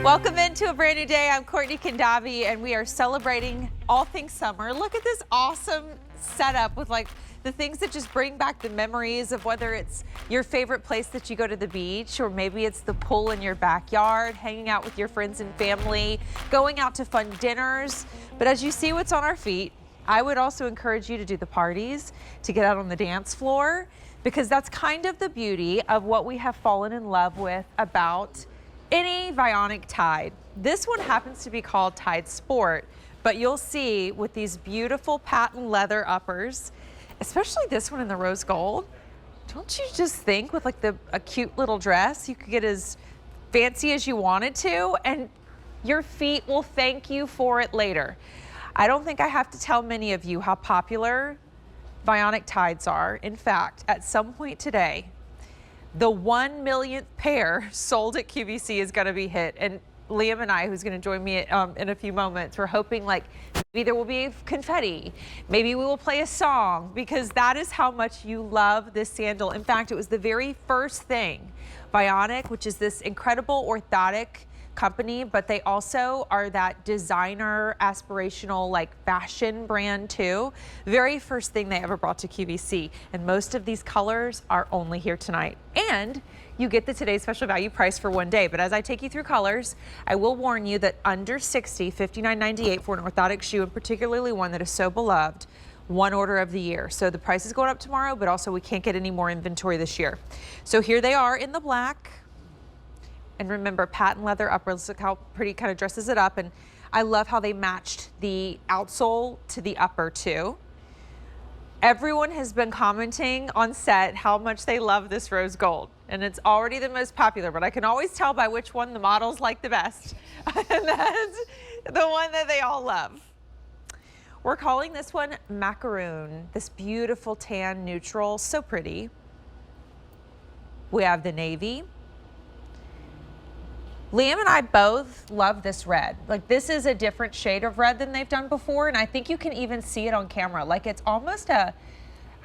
Welcome into a brand new day. I'm Courtney Kendavi, and we are celebrating all things summer. Look at this awesome setup with like the things that just bring back the memories of whether it's your favorite place that you go to the beach, or maybe it's the pool in your backyard, hanging out with your friends and family, going out to fun dinners. But as you see what's on our feet, I would also encourage you to do the parties, to get out on the dance floor, because that's kind of the beauty of what we have fallen in love with about any Vionic Tide. This one happens to be called Tide Sport, but you'll see with these beautiful patent leather uppers, especially this one in the rose gold, don't you just think with like a cute little dress, you could get as fancy as you wanted to, and your feet will thank you for it later. I don't think I have to tell many of you how popular Vionic Tides are. In fact, at some point today, the 1 millionth pair sold at QVC is going to be hit. And Liam and I, who's going to join me in a few moments, we're hoping like maybe there will be confetti. Maybe we will play a song, because that is how much you love this sandal. In fact, it was the very first thing. Vionic, which is this incredible orthotic company, but they also are that designer, aspirational, like fashion brand too. Very first thing they ever brought to QVC, and most of these colors are only here tonight. And you get the today's special value price for one day. But as I take you through colors, I will warn you that under 60, $59.98 for an orthotic shoe, and particularly one that is so beloved, one order of the year. So the price is going up tomorrow, but also we can't get any more inventory this year. So here they are in the black. And remember, patent leather uppers, look how pretty, kind of dresses it up. And I love how they matched the outsole to the upper too. Everyone has been commenting on set how much they love this rose gold. And it's already the most popular, but I can always tell by which one the models like the best. And that's the one that they all love. We're calling this one macaroon, this beautiful tan neutral, so pretty. We have the navy. Liam and I both love this red. Like, this is a different shade of red than they've done before, and I think you can even see it on camera. Like, it's almost a,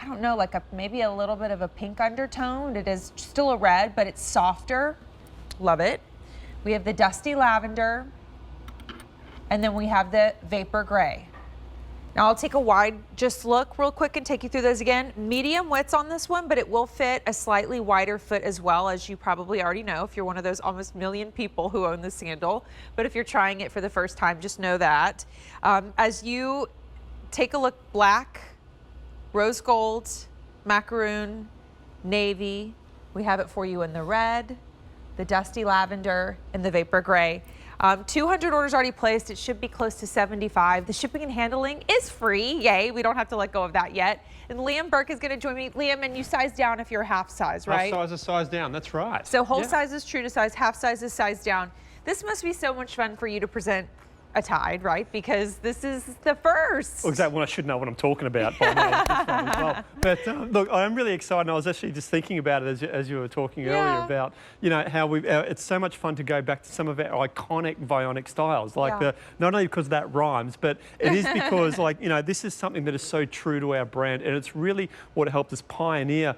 I don't know, like maybe a little bit of a pink undertone. It is still a red, but it's softer. Love it. We have the dusty lavender, and then we have the vapor gray. Now I'll take a wide just look real quick and take you through those again. Medium widths on this one, but it will fit a slightly wider foot as well, as you probably already know if you're one of those almost million people who own this sandal. But if you're trying it for the first time, just know that. As you take a look, black, rose gold, macaroon, navy. We have it for you in the red, the dusty lavender, and the vapor gray. 200 orders already placed. It should be close to 75. The shipping and handling is free. Yay, we don't have to let go of that yet. And Liam Burke is going to join me. Liam, and you size down if you're half size, right? Half size is size down, that's right. So whole size is true to size, half size is size down. This must be so much fun for you to present a Tide, right? Because this is the first. Well, exactly. Well, I should know what I'm talking about by now. As well. But look, I'm really excited. I was actually just thinking about it as you were talking earlier about, you know, how it's so much fun to go back to some of our iconic Vionic styles, like not only because that rhymes, but it is because, like, you know, this is something that is so true to our brand, and it's really what helped us pioneer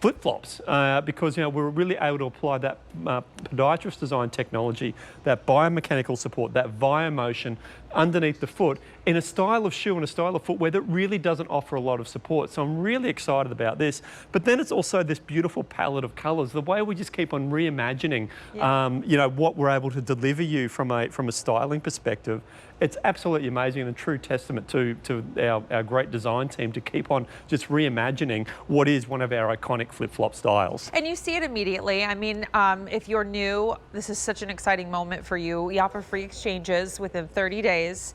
flip-flops, because, you know, we're really able to apply that podiatrist design technology, that biomechanical support, that Viomotion underneath the foot in a style of shoe and a style of footwear that really doesn't offer a lot of support. So I'm really excited about this. But then it's also this beautiful palette of colours, the way we just keep on reimagining, you know, what we're able to deliver you from a styling perspective. It's absolutely amazing and a true testament to our great design team to keep on just reimagining what is one of our iconic flip-flop styles. And you see it immediately. I mean, if you're new, this is such an exciting moment for you. We offer free exchanges within 30 days.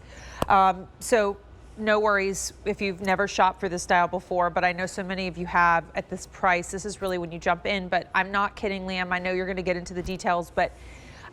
So no worries if you've never shopped for this style before, but I know so many of you have at this price. This is really when you jump in, but I'm not kidding, Liam. I know you're going to get into the details, but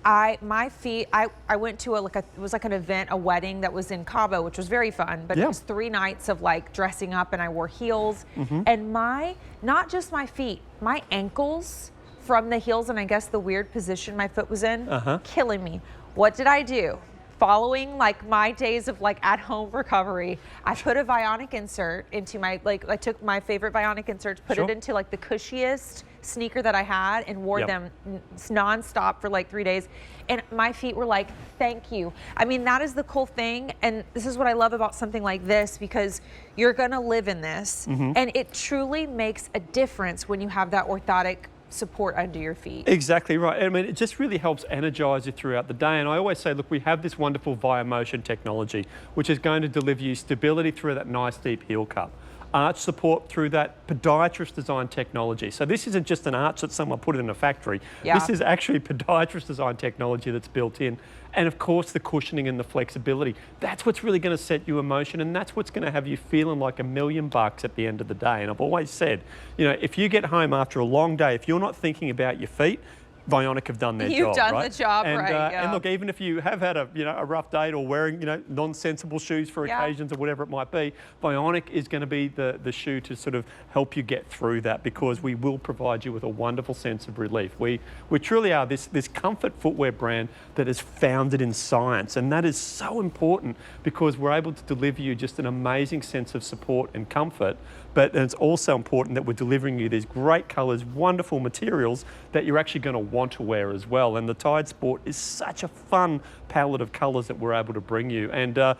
my feet, I went to it was like an event, a wedding that was in Cabo, which was very fun, but it was 3 nights of like dressing up, and I wore heels, and not just my feet, my ankles from the heels, and I guess the weird position my foot was in, killing me. What did I do? following like my days of like at home recovery, I put a Vionic insert into my, like I took my favorite Vionic inserts, put it into like the cushiest sneaker that I had and wore them nonstop for like 3 days. And my feet were like, thank you. I mean, that is the cool thing. And this is what I love about something like this, because you're gonna live in this. And it truly makes a difference when you have that orthotic support under your feet. Exactly right. I mean, it just really helps energize you throughout the day. And I always say, look, we have this wonderful ViaMotion technology, which is going to deliver you stability through that nice deep heel cup. Arch support through that podiatrist design technology. So this isn't just an arch that someone put in a factory. This is actually podiatrist design technology that's built in. And of course, the cushioning and the flexibility. That's what's really going to set you in motion, and that's what's going to have you feeling like $1,000,000 at the end of the day. And I've always said, you know, if you get home after a long day, if you're not thinking about your feet, Vionic have done their job, You've done the job, and, right? And look, even if you have had a rough day or wearing non-sensible shoes for occasions or whatever it might be, Vionic is going to be the shoe to sort of help you get through that, because we will provide you with a wonderful sense of relief. We truly are this comfort footwear brand that is founded in science, and that is so important because we're able to deliver you just an amazing sense of support and comfort. But it's also important that we're delivering you these great colours, wonderful materials that you're actually going to want to wear as well. And the Tide Sport is such a fun palette of colours that we're able to bring you. And 5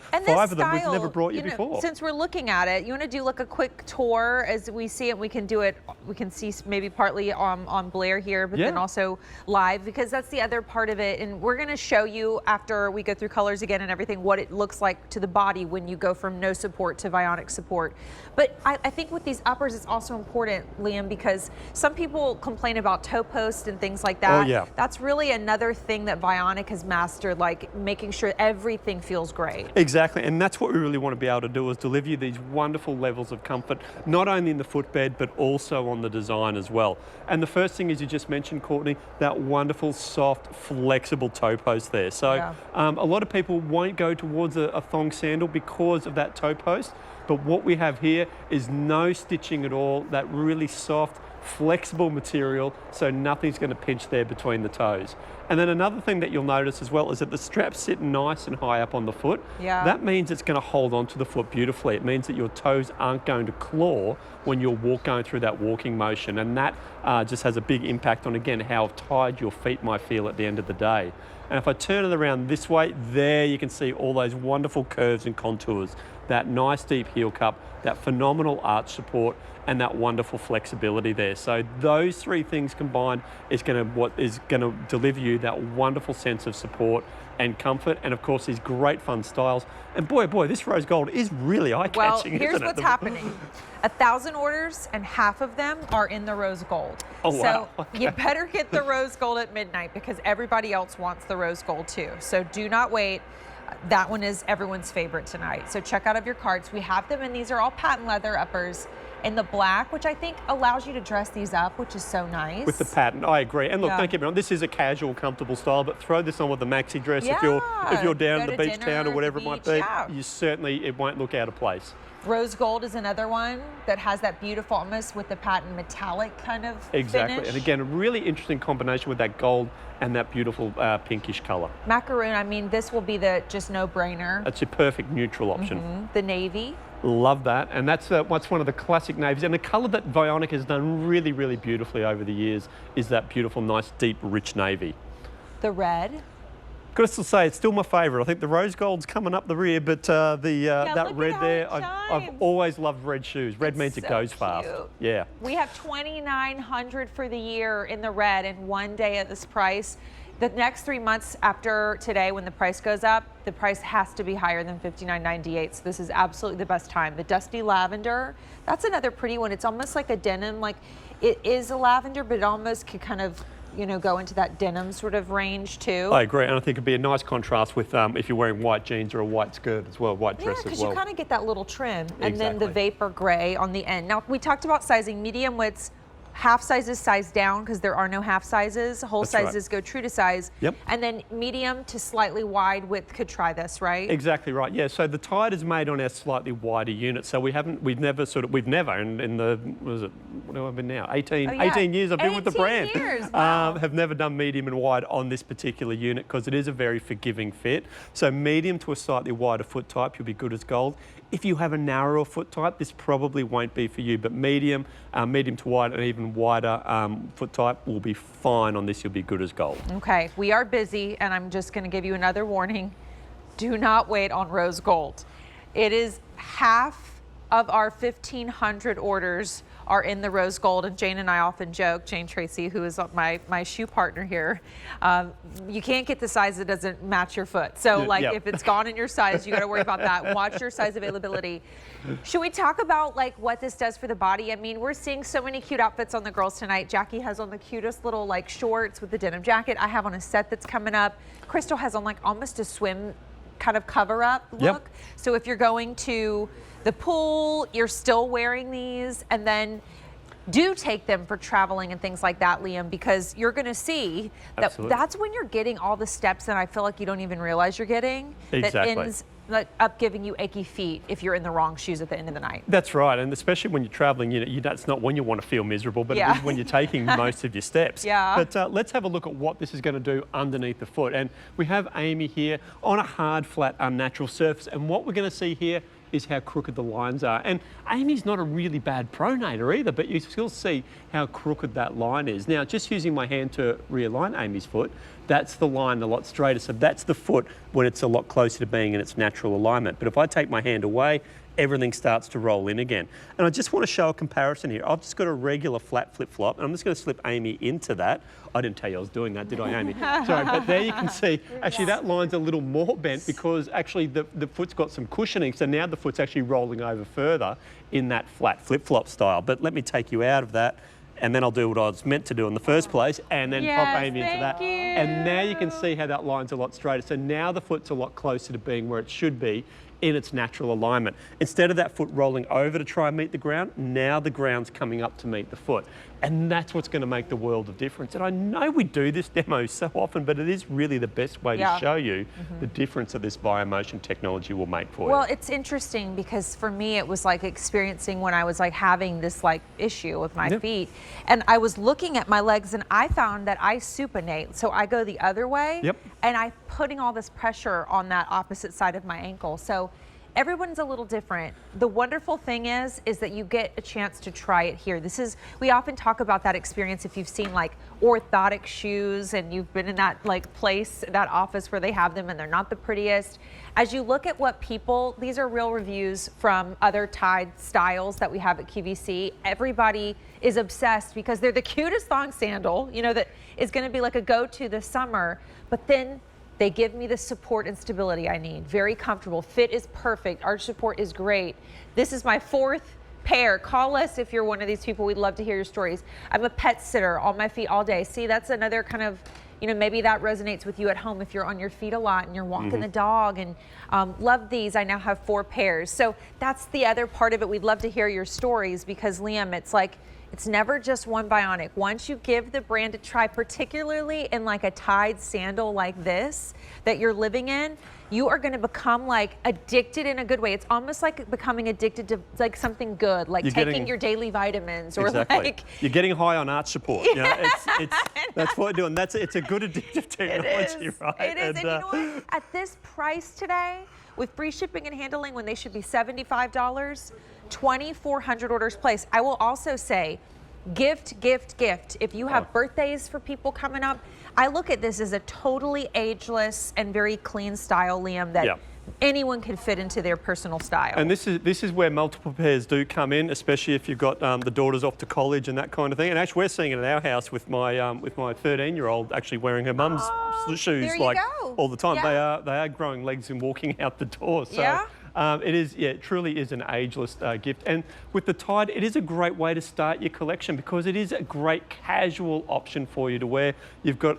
of them we've never brought you before. Since we're looking at it, you want to do like a quick tour as we see it. We can do it. We can see maybe partly on Blair here, but then also live, because that's the other part of it. And we're going to show you after we go through colors again and everything what it looks like to the body when you go from no support to Vionic support. But I think with these uppers, it's also important, Liam, because some people complain about toe post and things like that. Oh, yeah. That's really another thing that Vionic has mastered, like making sure everything feels great. Exactly, and that's what we really want to be able to do, is deliver you these wonderful levels of comfort, not only in the footbed, but also on the design as well. And the first thing is, you just mentioned, Courtney, that wonderful, soft, flexible toe post there. So a lot of people won't go towards a thong sandal because of that toe post. But what we have here is no stitching at all, that really soft, flexible material, so nothing's going to pinch there between the toes. And then another thing that you'll notice as well is that the straps sit nice and high up on the foot. That means it's going to hold onto the foot beautifully. It means that your toes aren't going to claw when you're going through that walking motion. And that just has a big impact on, again, how tired your feet might feel at the end of the day. And if I turn it around this way, there you can see all those wonderful curves and contours, that nice deep heel cup, that phenomenal arch support, and that wonderful flexibility there. So those three things combined is what is going to deliver you that wonderful sense of support and comfort, and of course these great fun styles. And boy, this rose gold is really eye-catching. Well, here's what's happening. 1,000 orders and half of them are in the rose gold. Oh, wow. So you better get the rose gold at midnight, because everybody else wants the rose gold too. So do not wait. That one is everyone's favorite tonight. So check out of your carts. We have them, and these are all patent leather uppers in the black, which I think allows you to dress these up, which is so nice. With the patent, I agree. And look, don't get me wrong, this is a casual, comfortable style, but throw this on with a maxi dress if you're down at the beach town or whatever it might be. You certainly, it won't look out of place. Rose gold is another one that has that beautiful, almost with the patent metallic kind of finish. And again, a really interesting combination with that gold and that beautiful pinkish color. Macaroon, I mean, this will be the just no-brainer. That's your perfect neutral option. The navy. Love that, and that's one of the classic navies. And the color that Vionic has done really, really beautifully over the years is that beautiful, nice, deep, rich navy. The red. Got to still say, it's still my favourite. I think the rose gold's coming up the rear, but that red there, I've always loved red shoes. Red means it goes fast. Yeah. We have 2,900 for the year in the red, and one day at this price. The next 3 months after today, when the price goes up, the price has to be higher than $59.98. So this is absolutely the best time. The dusty lavender, that's another pretty one. It's almost like a denim, like it is a lavender, but it almost could kind of, go into that denim sort of range too. I agree, and I think it'd be a nice contrast with if you're wearing white jeans or a white skirt as well, white dress as well. Yeah, because you kind of get that little trim. And then the vapor gray on the end. Now, we talked about sizing medium widths half sizes size down because there are no half sizes. Whole That's right. sizes go true to size. Yep. And then medium to slightly wide width could try this, right? Exactly right. Yeah. So the tide is made on our slightly wider unit. So we've never in the, what is it, what have I been now? 18 years I've been with the brand. 18 years, wow. Have never done medium and wide on this particular unit because it is a very forgiving fit. So medium to a slightly wider foot type, you'll be good as gold. If you have a narrower foot type, this probably won't be for you, but medium, medium to wide, and even wider foot type will be fine on this. You'll be good as gold. Okay, we are busy, and I'm just going to give you another warning. Do not wait on rose gold. It is half of our 1,500 orders are in the rose gold, and Jane and I often joke, Jane Tracy, who is my shoe partner here, you can't get the size that doesn't match your foot. So like if it's gone in your size, you got to worry about that. Watch your size availability. Should we talk about like what this does for the body? I mean, we're seeing so many cute outfits on the girls tonight. Jackie has on the cutest little like shorts with the denim jacket. I have on a set that's coming up. Crystal has on like almost a swim kind of cover up look. So if you're going to the pool, you're still wearing these, and then do take them for traveling and things like that, Liam, because you're going to see that that's when you're getting all the steps that I feel like you don't even realize you're getting. Exactly. That ends up giving you achy feet if you're in the wrong shoes at the end of the night. That's right, and especially when you're traveling, that's not when you want to feel miserable, but it is when you're taking most of your steps. But let's have a look at what this is going to do underneath the foot. And we have Amy here on a hard, flat, unnatural surface, and what we're going to see here is how crooked the lines are. And Amy's not a really bad pronator either, but you still see how crooked that line is. Now, just using my hand to realign Amy's foot, that's the line a lot straighter. So that's the foot when it's a lot closer to being in its natural alignment. But if I take my hand away, everything starts to roll in again. And I just want to show a comparison here. I've just got a regular flat flip-flop, and I'm just going to slip Amy into that. I didn't tell you I was doing that, did I, Amy? Sorry, but there you can see, actually that line's a little more bent because actually the foot's got some cushioning, so now the foot's actually rolling over further in that flat flip-flop style. But let me take you out of that, and then I'll do what I was meant to do in the first place, and then pop Amy into that. And now you can see how that line's a lot straighter. So now the foot's a lot closer to being where it should be in its natural alignment. Instead of that foot rolling over to try and meet the ground, now the ground's coming up to meet the foot. And that's what's going to make the world of difference. And I know we do this demo so often, but it is really the best way to show you the difference that this Biomotion technology will make for you. Well, it's interesting because for me, it was like experiencing when I was like having this like issue with my feet. And I was looking at my legs and I found that I supinate. So I go the other way and I'm putting all this pressure on that opposite side of my ankle. So everyone's a little different. The wonderful thing is that you get a chance to try it here. We often talk about that experience if you've seen like orthotic shoes and you've been in that like place, that office where they have them and they're not the prettiest. As you look at what these are real reviews from other Tide styles that we have at QVC. Everybody is obsessed because they're the cutest thong sandal, that is gonna be like a go-to this summer, but then they give me the support and stability I need. Very comfortable. Fit is perfect. Arch support is great. This is my 4th pair. Call us if you're one of these people. We'd love to hear your stories. I'm a pet sitter on my feet all day. See, that's another kind of, maybe that resonates with you at home if you're on your feet a lot and you're walking the dog. And love these. I now have 4 pairs. So that's the other part of it. We'd love to hear your stories because, Liam, it's like, it's never just one Vionic. Once you give the brand a try, particularly in like a Tide sandal like this that you're living in, you are going to become like addicted in a good way. It's almost like becoming addicted to like something good, like taking your daily vitamins or like you're getting high on arch support. That's what we're doing. It's a good addictive technology, right? It is. And you know what? At this price today, with free shipping and handling when they should be $75, 2,400 orders placed. I will also say, gift. If you have birthdays for people coming up, I look at this as a totally ageless and very clean style, Liam, that anyone can fit into their personal style. And this is where multiple pairs do come in, especially if you've got the daughters off to college and that kind of thing. And actually, we're seeing it in our house with my 13-year-old actually wearing her mum's shoes like all the time. They are growing legs and walking out the door. So it truly is an ageless gift. And with the Tide, it is a great way to start your collection because it is a great casual option for you to wear. You've got,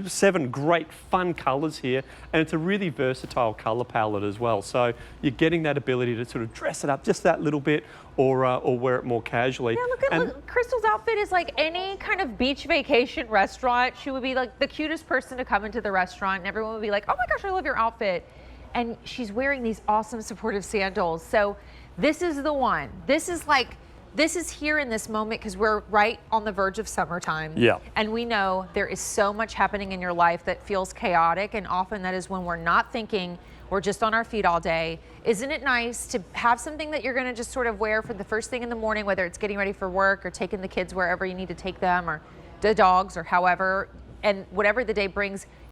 7 great fun colours here, and it's a really versatile colour palette as well. So you're getting that ability to sort of dress it up just that little bit, or wear it more casually. Yeah, look, Crystal's outfit is like any kind of beach vacation restaurant. She would be like the cutest person to come into the restaurant, and everyone would be like, oh my gosh, I love your outfit. And she's wearing these awesome supportive sandals. So this is the one. This is here in this moment because we're right on the verge of summertime. Yeah. And we know there is so much happening in your life that feels chaotic, and often that is when we're not thinking, we're just on our feet all day. Isn't it nice to have something that you're gonna just sort of wear for the first thing in the morning, whether it's getting ready for work or taking the kids wherever you need to take them, or the dogs, or however, and whatever the day brings,